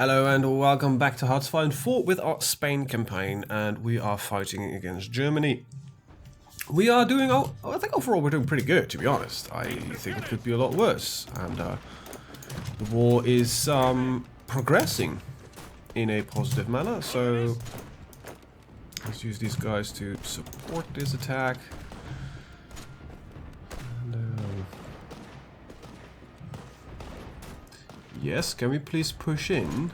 Hello and welcome back to HoI4 with our Spain campaign, and we are fighting against Germany. We are doing, I think overall we're doing pretty good, to be honest. I think it could be a lot worse, and the war is progressing in a positive manner, so let's use these guys to support this attack. And, yes, can we please push in?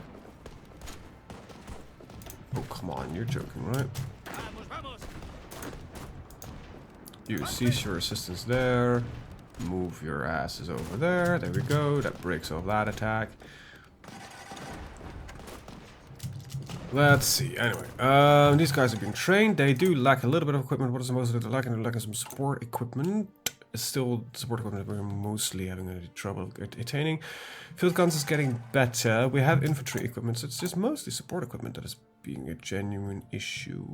Oh, come on, you're joking, right? You cease your assistance there. Move your asses over there. There we go. That breaks off that attack. Let's see. Anyway, these guys have been trained. They do lack a little bit of equipment. What is the most of it lacking? They're lacking some support equipment. Still, support equipment we're mostly having a trouble attaining. Field guns is getting better. We have infantry equipment, so it's just mostly support equipment that is being a genuine issue.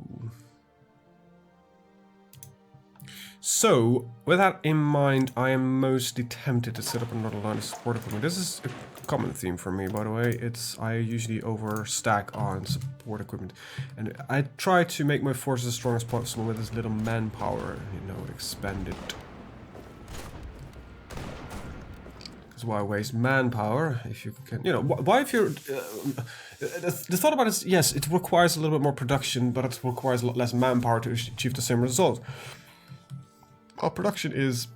So, with that in mind, I am mostly tempted to set up another line of support equipment. This is a common theme for me, by the way. I usually overstack on support equipment, and I try to make my forces as strong as possible with as little manpower, you know, expended. Because why waste manpower if you can, you know, why if you're... the thought about it is, yes, it requires a little bit more production, but it requires a lot less manpower to achieve the same result. Well, production is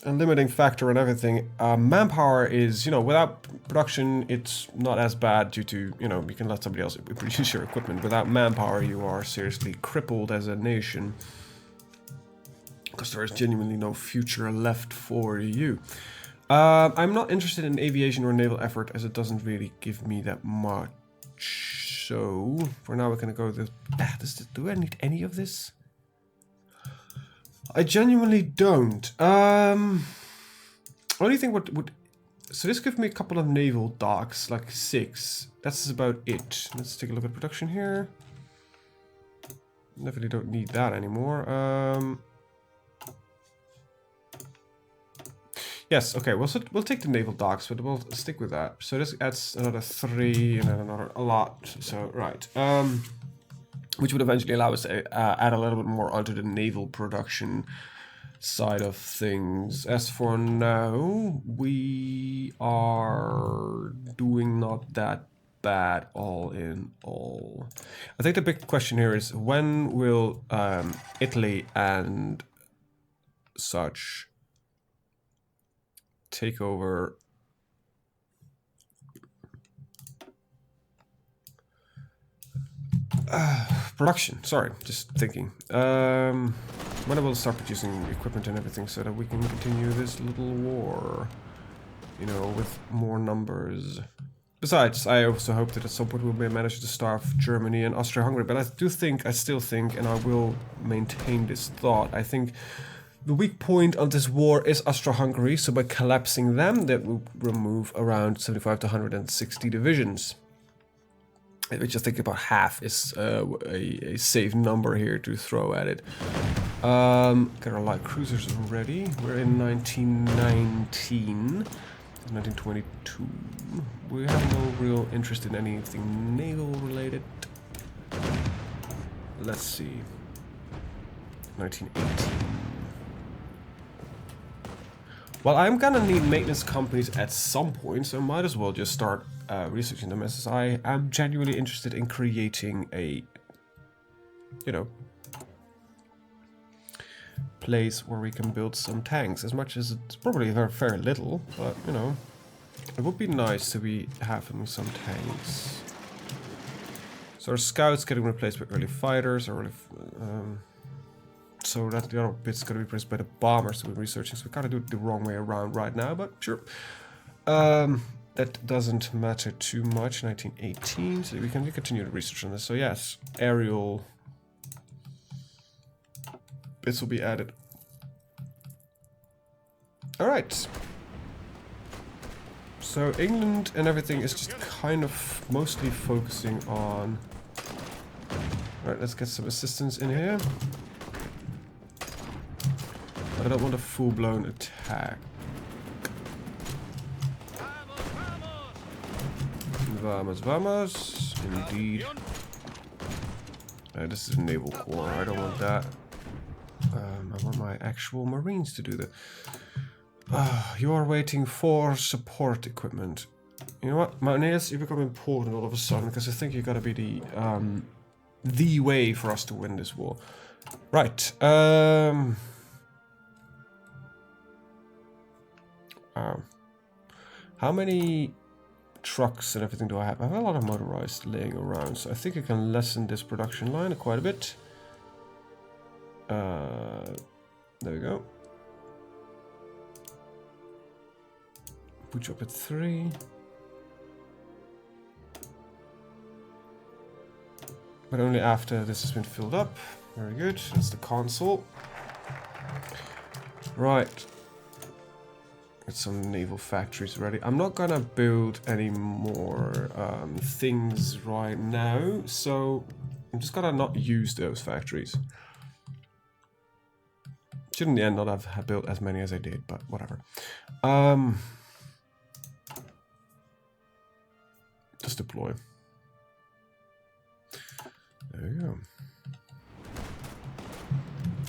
a limiting factor in everything. Manpower is, you know, without production, it's not as bad due to, you know, you can let somebody else produce your equipment. Without manpower, you are seriously crippled as a nation. Because there is genuinely no future left for you. I'm not interested in aviation or naval effort, as it doesn't really give me that much. So, for now we're going to go with this. Do I need any of this? I genuinely don't. Only thing would... So this gives me a couple of naval docks, like 6. That's about it. Let's take a look at production here. Definitely don't need that anymore. Yes, okay, we'll take the naval docks, but we'll stick with that. So this adds another 3 and then another a lot. So, right. Which would eventually allow us to add a little bit more onto the naval production side of things. As for now, we are doing not that bad all in all. I think the big question here is, when will Italy and such take over production? Sorry, just thinking. When I will start producing equipment and everything so that we can continue this little war, you know, with more numbers. Besides, I also hope that at some point we'll manage to starve Germany and Austria-Hungary. But I still think, and I will maintain this thought, I think the weak point of this war is Austria-Hungary. So by collapsing them, that will remove around 75 to 160 divisions. Which I think about half is a safe number here to throw at it. Got our light cruisers ready. We're in 1919, 1922. We have no real interest in anything naval related. Let's see. 1918. Well, I'm gonna need maintenance companies at some point, so I might as well just start researching them, as I am genuinely interested in creating a, you know, place where we can build some tanks, as much as it's probably very little, but, you know, it would be nice to be having some tanks. So our scouts getting replaced by early fighters, or so that the other bit's gonna be replaced by the bombers we're researching, so we kind of do it the wrong way around right now, but sure. That doesn't matter too much. 1918, so we can continue to research on this. So yes, aerial bits will be added. All right. So England and everything is just kind of mostly focusing on... All right, let's get some assistance in here. But I don't want a full-blown attack. Vamos, vamos. Indeed. This is naval core. I don't want that. I want my actual marines to do that. You are waiting for support equipment. You know what, Mountaineers, you become important all of a sudden because I think you gotta be the way for us to win this war. Right. How many trucks and everything do I have? I have a lot of motorized laying around, so I think I can lessen this production line quite a bit. There we go. Put you up at 3. But only after this has been filled up. Very good. That's the console. Right. Get some naval factories ready. I'm not gonna build any more things right now, so I'm just gonna not use those factories. Should in the end not have built as many as I did, but whatever. Just deploy. There you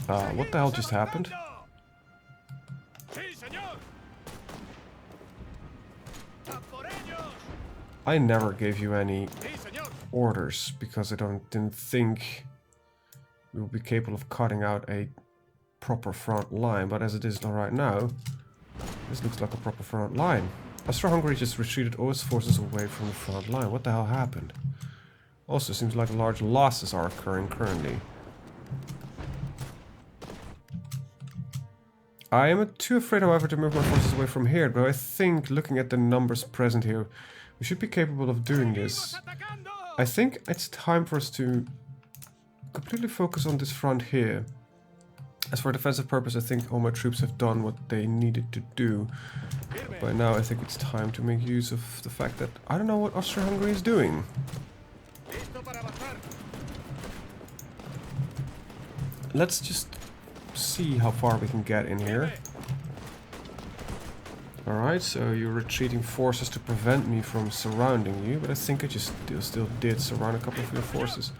go. What the hell just happened? I never gave you any orders because I didn't think we will be capable of cutting out a proper front line, but as it is right now, this looks like a proper front line. Austro-Hungary just retreated all its forces away from the front line. What the hell happened? Also, seems like large losses are occurring currently. I am too afraid, however, to move my forces away from here, but I think, looking at the numbers present here, we should be capable of doing this. I think it's time for us to completely focus on this front here. As for defensive purpose, I think all my troops have done what they needed to do. By now, I think it's time to make use of the fact that I don't know what Austro-Hungary is doing. Let's just see how far we can get in here. Alright, so you're retreating forces to prevent me from surrounding you, but I think I just still did surround a couple of your forces.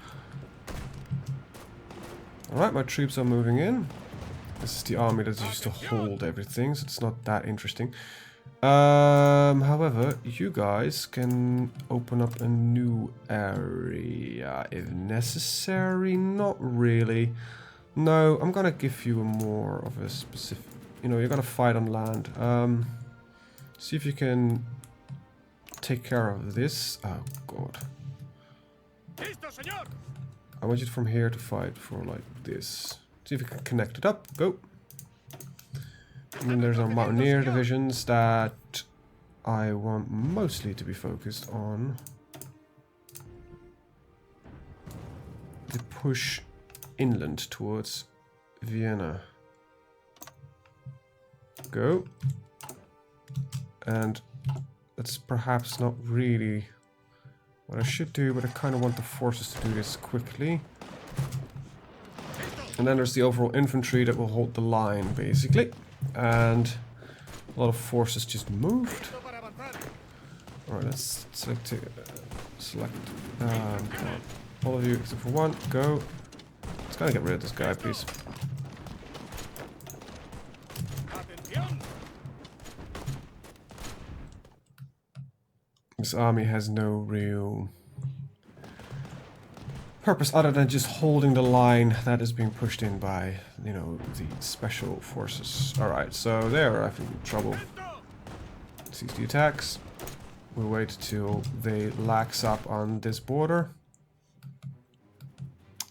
Alright, my troops are moving in. This is the army that used to hold everything, so it's not that interesting. However, you guys can open up a new area if necessary. Not really. No, I'm gonna give you more of a specific... You know, you're gonna fight on land. See if you can take care of this. Oh, God. I want you from here to fight for, like, this. See if you can connect it up. Go. And then there's our Mountaineer divisions that I want mostly to be focused on the push inland towards Vienna. Go. And that's perhaps not really what I should do, but I kind of want the forces to do this quickly. And then there's the overall infantry that will hold the line, basically. And a lot of forces just moved. Alright, let's select all of you except for one. Go. Let's gotta get rid of this guy, please. This army has no real purpose other than just holding the line that is being pushed in by, you know, the special forces. Alright, so they're I think in trouble. Cease the attacks. We'll wait till they lax up on this border.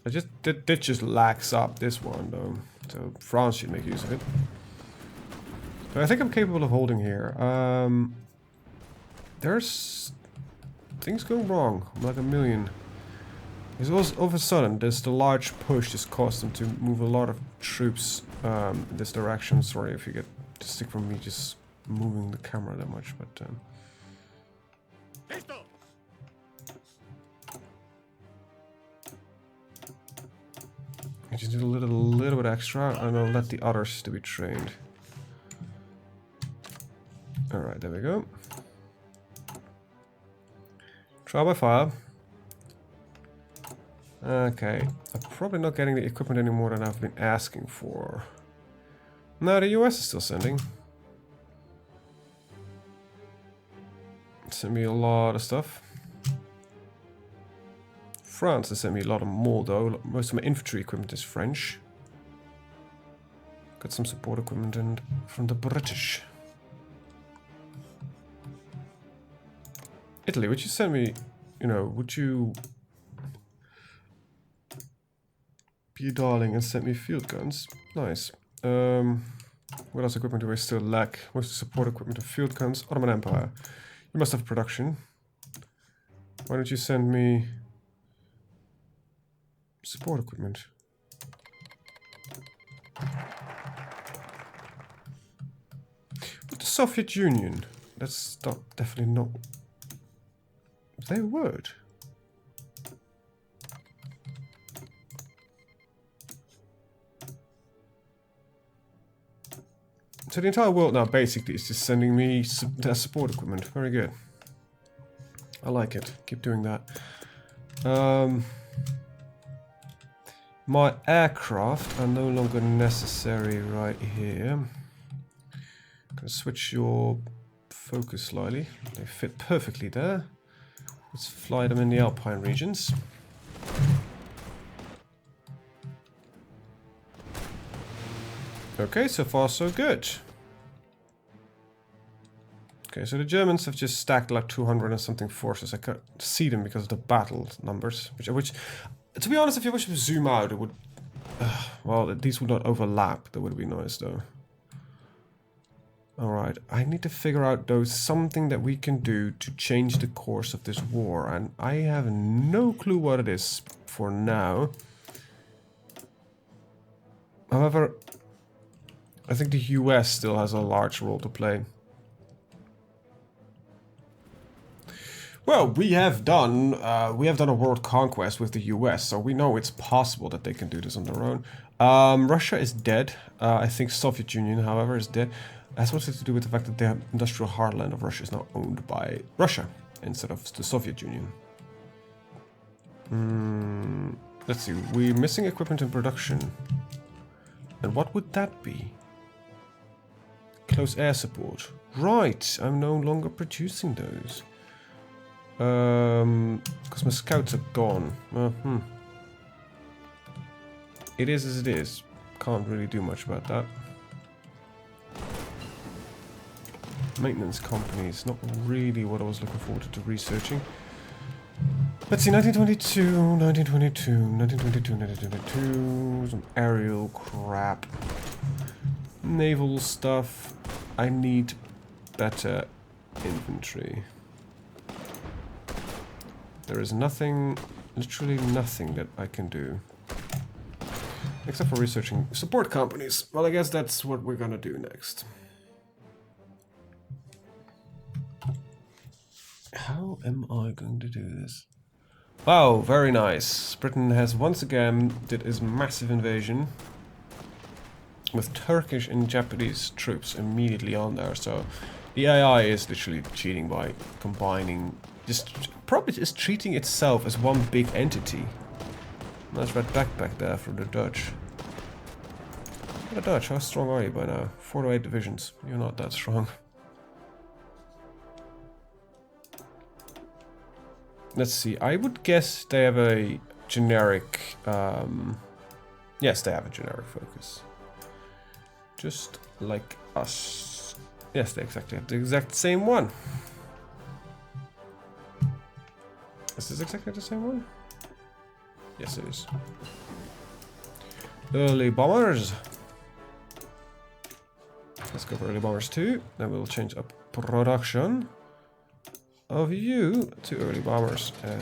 I just did just lax up this one though, so France should make use of it. But I think I'm capable of holding here. There's things going wrong, like a million. Because all of a sudden, there's the large push just caused them to move a lot of troops in this direction. Sorry if you get to stick from me just moving the camera that much, but I just need a little bit extra, and I'll let the others to be trained. All right, there we go. Trial by fire. Okay, I'm probably not getting the equipment any more than I've been asking for. No, the US is still sending. Sent me a lot of stuff. France has sent me a lot more though. Most of my infantry equipment is French. Got some support equipment and from the British. Italy, would you send me, you know, would you be a darling and send me field guns? Nice. What else equipment do I still lack? Most support equipment and field guns. Ottoman Empire. You must have production. Why don't you send me support equipment? But the Soviet Union. That's definitely not their word. So the entire world now basically is just sending me their support equipment. Very good. I like it. Keep doing that. My aircraft are no longer necessary right here. I'm gonna switch your focus slightly. They fit perfectly there. Let's fly them in the Alpine regions. Okay, so far so good. Okay, so the Germans have just stacked like 200 and something forces. I can't see them because of the battle numbers. Which to be honest, if you wish to zoom out, it would... well, these would not overlap. That would be nice, though. Alright, I need to figure out, though, something that we can do to change the course of this war. And I have no clue what it is for now. However, I think the US still has a large role to play. Well, we have done a world conquest with the US, so we know it's possible that they can do this on their own. Russia is dead. I think Soviet Union, however, is dead. It has something to do with the fact that the industrial heartland of Russia is now owned by Russia instead of the Soviet Union. Let's see, we're missing equipment in production. And what would that be? Close air support. Right, I'm no longer producing those. Because my scouts are gone. It is as it is. Can't really do much about that. Maintenance companies, not really what I was looking forward to researching. Let's see, 1922. Some aerial crap. Naval stuff. I need better infantry. There is nothing, literally nothing that I can do. Except for researching support companies. Well, I guess that's what we're gonna do next. How am I going to do this? Wow, very nice. Britain has once again did his massive invasion. With Turkish and Japanese troops immediately on there. So the AI is literally cheating by combining... probably just treating itself as one big entity. Nice red backpack there from the Dutch. The Dutch, how strong are you by now? 4 to 8 divisions. You're not that strong. Let's see. I would guess they have a generic... yes, they have a generic focus. Just like us. Yes, they exactly have the exact same one. Is this exactly the same one? Yes, it is. Early bombers. Let's go for early bombers too. Then we'll change up production of you to early bombers. And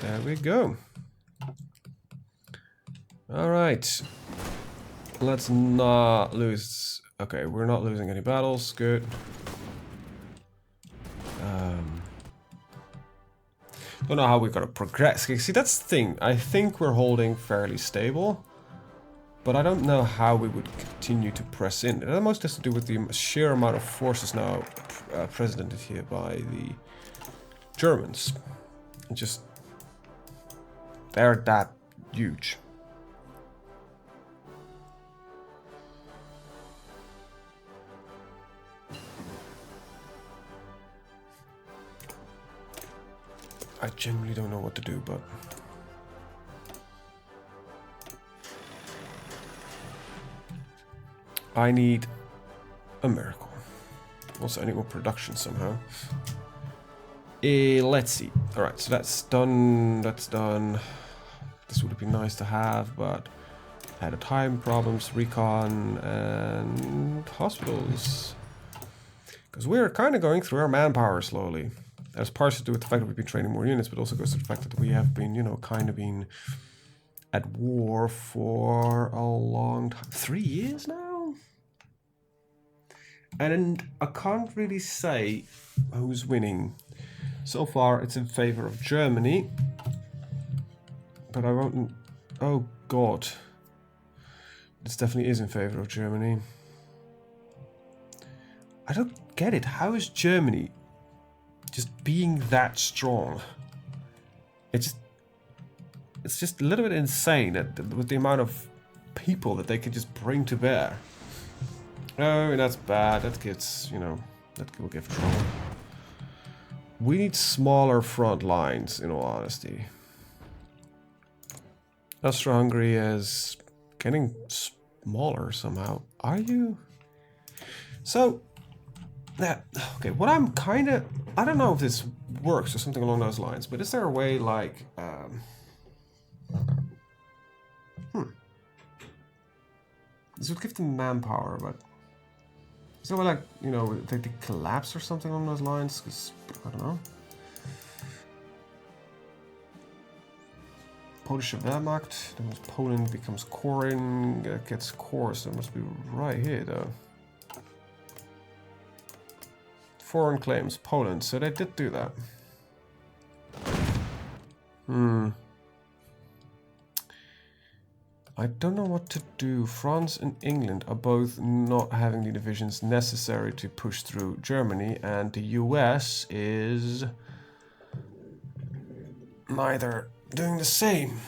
there we go. Alright. Let's not lose. Okay, we're not losing any battles. Good. Don't know how we're gonna progress. See, that's the thing. I think we're holding fairly stable, but I don't know how we would continue to press in. That most has to do with the sheer amount of forces now presidented here by the Germans. Just they're that huge. I genuinely don't know what to do, but I need a miracle. Also, I need more production somehow. Let's see. Alright, so that's done. That's done. This would be nice to have, but at a time problems, recon, and hospitals. Because we're kind of going through our manpower slowly. That's partially to do with the fact that we've been training more units, but also goes to the fact that we have been, you know, kind of been at war for a long time. 3 years now? And I can't really say who's winning. So far, it's in favor of Germany. But I won't... Oh, God. This definitely is in favor of Germany. I don't get it. How is Germany just being that strong? It's just a little bit insane with the amount of people that they can just bring to bear. Oh, that's bad. That gets, you know, that will give trouble. We need smaller front lines, in all honesty. Austro-Hungary is getting smaller somehow. Are you? So, that, okay, what I'm kind of, I don't know if this works or something along those lines, but is there a way like, this would give them manpower, but is there a way like, you know, they collapse or something along those lines? Because, I don't know. Polish Wehrmacht, then Poland becomes Corin, gets cores, that must be right here though. Foreign claims, Poland, so they did do that. I don't know what to do. France and England are both not having the divisions necessary to push through Germany, and the US is neither doing the same.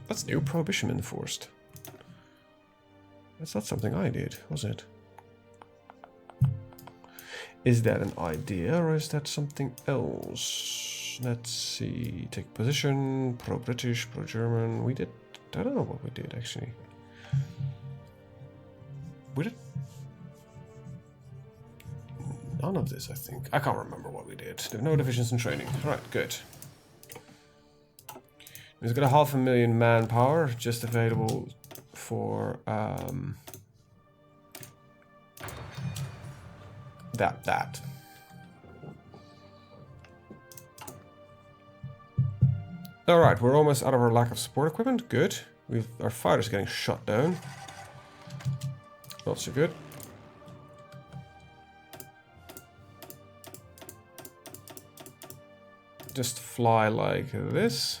That's new. Prohibition enforced. That's not something I did, was it? Is that an idea or is that something else? Let's see. Take position. Pro-British, pro-German. We did... I don't know what we did, actually. We did... none of this, I think. I can't remember what we did. There were no divisions in training. Alright, good. We've got 500,000 manpower just available for that. Alright, we're almost out of our lack of support equipment. Good. Our fighters getting shot down. Not so good. Just fly like this.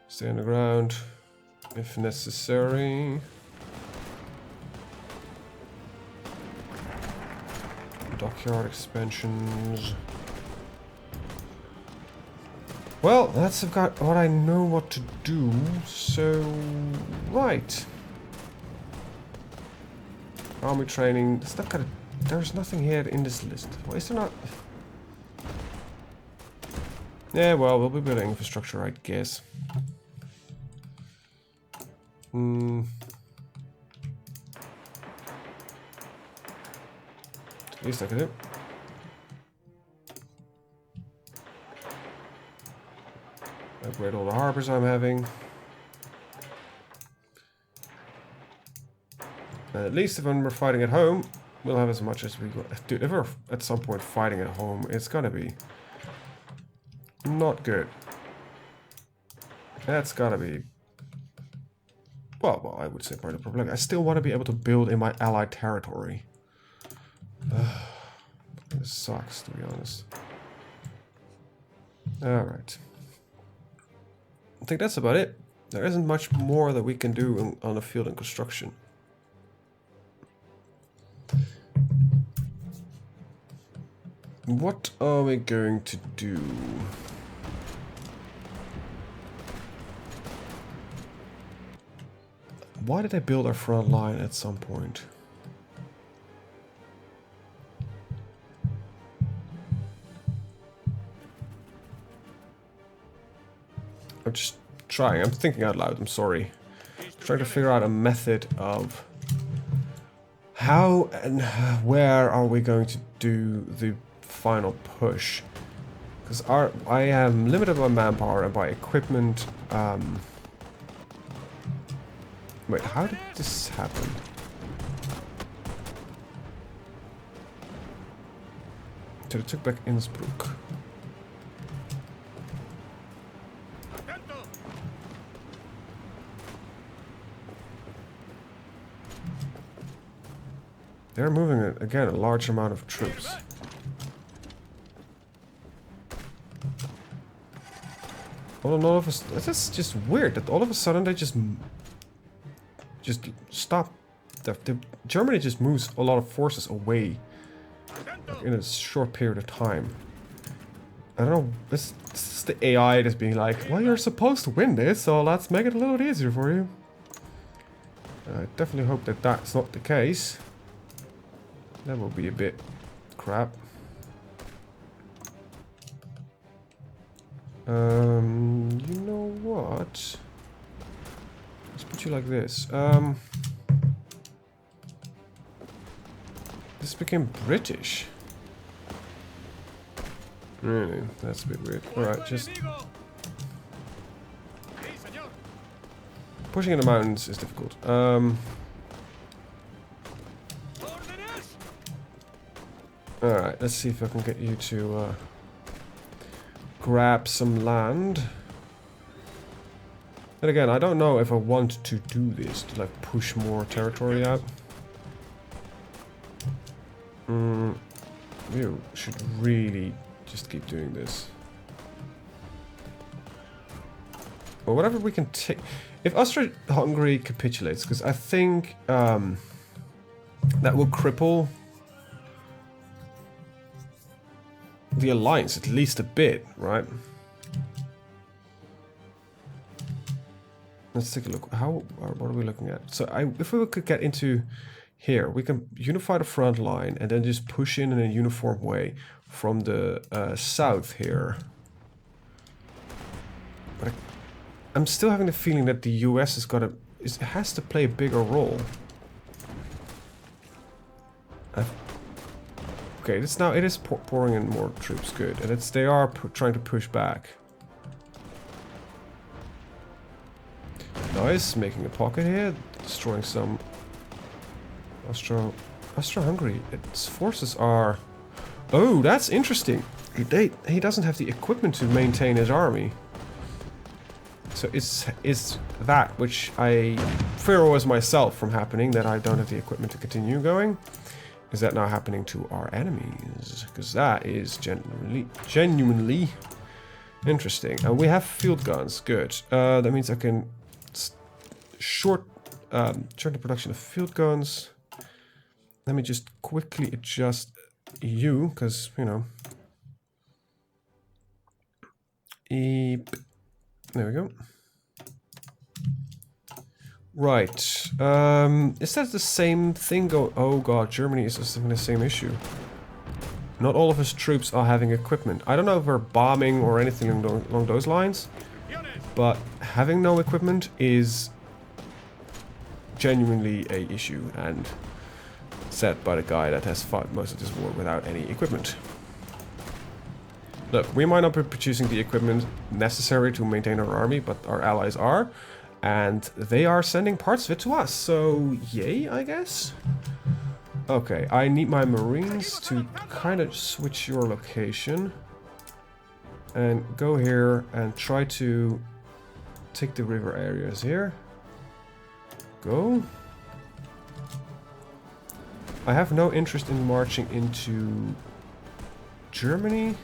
Stay on the ground if necessary. Dockyard expansions. Well, that's got what I know what to do. So, right. Army training. It's not gonna. There's nothing here in this list. Why is there not? Yeah, well, we'll be building infrastructure, I guess. At least I can do. Upgrade all the harbors I'm having. At least when we're fighting at home, we'll have as much as we want. Dude, if we're at some point fighting at home, it's gonna be not good. That's gotta be... Well, I would say part of the problem. I still want to be able to build in my allied territory. This sucks, to be honest. Alright. I think that's about it. There isn't much more that we can do on the field and construction. What are we going to do? Why did I build our front line at some point? I'm just trying. I'm thinking out loud. I'm sorry. I'm trying to figure out a method of how and where are we going to do the final push. Because I am limited by manpower and by equipment. Wait, how did this happen? So they took back Innsbruck. They're moving, again, a large amount of troops. All of us, that's just weird that all of a sudden they just stop. Germany just moves a lot of forces away, like, in a short period of time. I don't know, this is the AI that's being like, well, you're supposed to win this, so let's make it a little easier for you. I definitely hope that that's not the case. That will be a bit crap. You know what? Let's put you like this. This became British. Really? That's a bit weird. Alright, just... Pushing in the mountains is difficult. Alright, let's see if I can get you to grab some land. And again, I don't know if I want to do this, to like push more territory out. We should really just keep doing this. Or whatever we can take. If Austria-Hungary capitulates, because I think that will cripple the alliance at least a bit, right? Let's take a look. What are we looking at? So if we could get into here, we can unify the front line and then just push in a uniform way from the south here. But I'm still having the feeling that the US has to play a bigger role. Okay, it is pouring in more troops, good, and they are trying to push back. Nice, making a pocket here, destroying some Austro-Hungary. Its forces are... Oh, that's interesting. He doesn't have the equipment to maintain his army. So it's that which I fear was myself from happening, that I don't have the equipment to continue going. Is that now happening to our enemies? Because that is genuinely interesting. And we have field guns. Good. That means I can shorten the production of field guns. Let me just quickly adjust you, because, you know. There we go. Right. Is that the same thing going? Oh god, Germany is just having the same issue. Not all of his troops are having equipment. I don't know if we're bombing or anything along those lines, but having no equipment is genuinely a issue, and said by the guy that has fought most of this war without any equipment. Look, we might not be producing the equipment necessary to maintain our army, but our allies are. And they are sending parts of it to us, so yay, I guess? Okay, I need my marines to kind of switch your location. And go here and try to take the river areas here. Go. I have no interest in marching into Germany.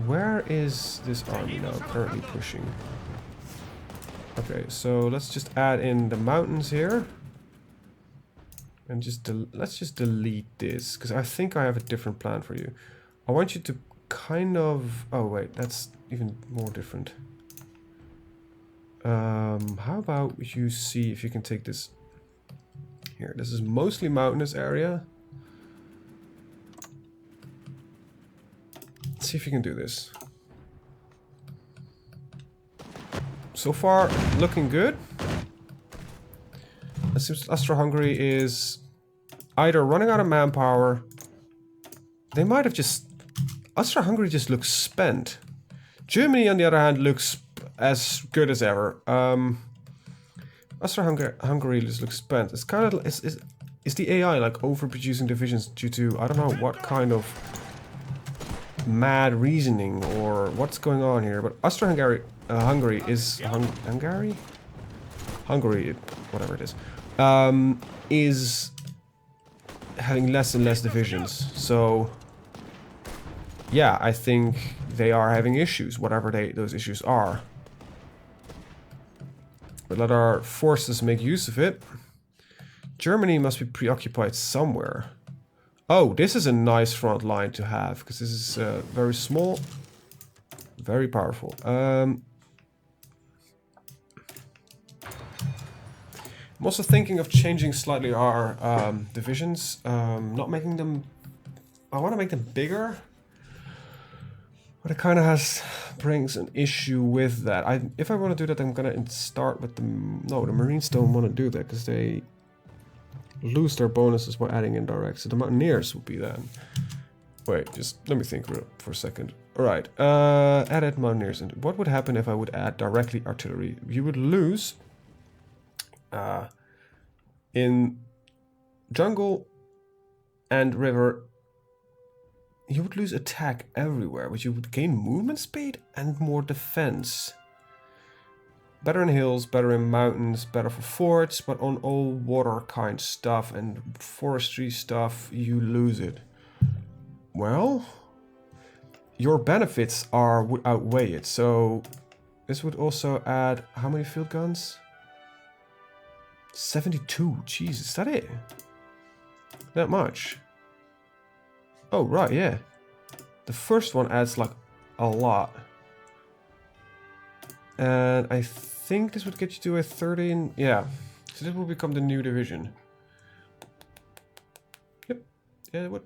Where is this army now currently pushing? Okay, so let's just add in the mountains here. And let's just delete this, because I think I have a different plan for you. I want you to kind of... Oh wait, that's even more different. How about you see if you can take this here? This is mostly mountainous area. Let's see if you can do this. So far, looking good. It seems Austro-Hungary is either running out of manpower. They might have just... Austro-Hungary just looks spent. Germany, on the other hand, looks as good as ever. Austro-Hungary just looks spent. It's kind of... Is the AI like overproducing divisions due to... I don't know what kind of mad reasoning or what's going on here. But Austro-Hungary... Hungary is... Hungary? Hungary, whatever it is having less and less divisions. So, yeah, I think they are having issues, whatever those issues are. But let our forces make use of it. Germany must be preoccupied somewhere. Oh, this is a nice front line to have, because this is very small, very powerful. I'm also thinking of changing slightly our divisions, not making them... I want to make them bigger, but it kind of brings an issue with that. If I want to do that, I'm going to start with the... No, the Marines don't want to do that, because they lose their bonuses by adding indirect. So the Mountaineers would be then. Wait, just let me think for a second. Alright, added Mountaineers. And what would happen if I would add directly artillery? You would lose... in jungle and river, you would lose attack everywhere, but you would gain movement speed and more defense. Better in hills, better in mountains, better for forts, but on all water kind stuff and forestry stuff, you lose it. Well, your benefits would outweigh it. So this would also add how many field guns? 72. Jeez, is that it? That much? Oh, right, yeah. The first one adds like a lot. And I think this would get you to a 13. Yeah. So this will become the new division. Yep. Yeah, it would.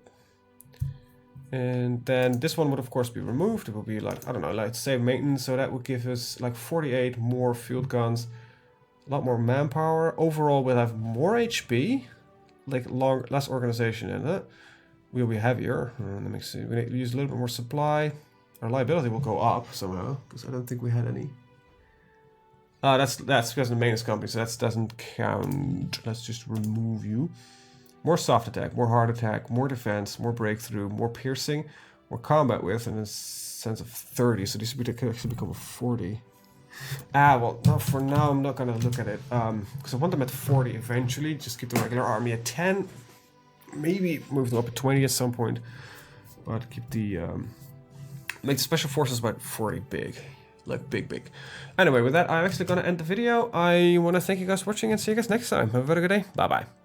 And then this one would of course be removed. It will be like, I don't know, like save maintenance. So that would give us like 48 more field guns. A lot more manpower. Overall, we'll have more HP, like less organization in it. We'll be heavier. Let me see. We need to use a little bit more supply. Our liability will go up somehow, because I don't think we had any. That's because of the maintenance company, so that doesn't count. Let's just remove you. More soft attack, more hard attack, more defense, more breakthrough, more piercing, more combat width, and a sense of 30. So this would actually become a 40. Well, no, for now I'm not gonna look at it, because I want them at 40 eventually, just keep the regular army at 10, maybe move them up at 20 at some point, but keep the, make the special forces about 40 big, like big. Anyway, with that, I'm actually gonna end the video. I want to thank you guys for watching and see you guys next time. Have a very good day. Bye-bye.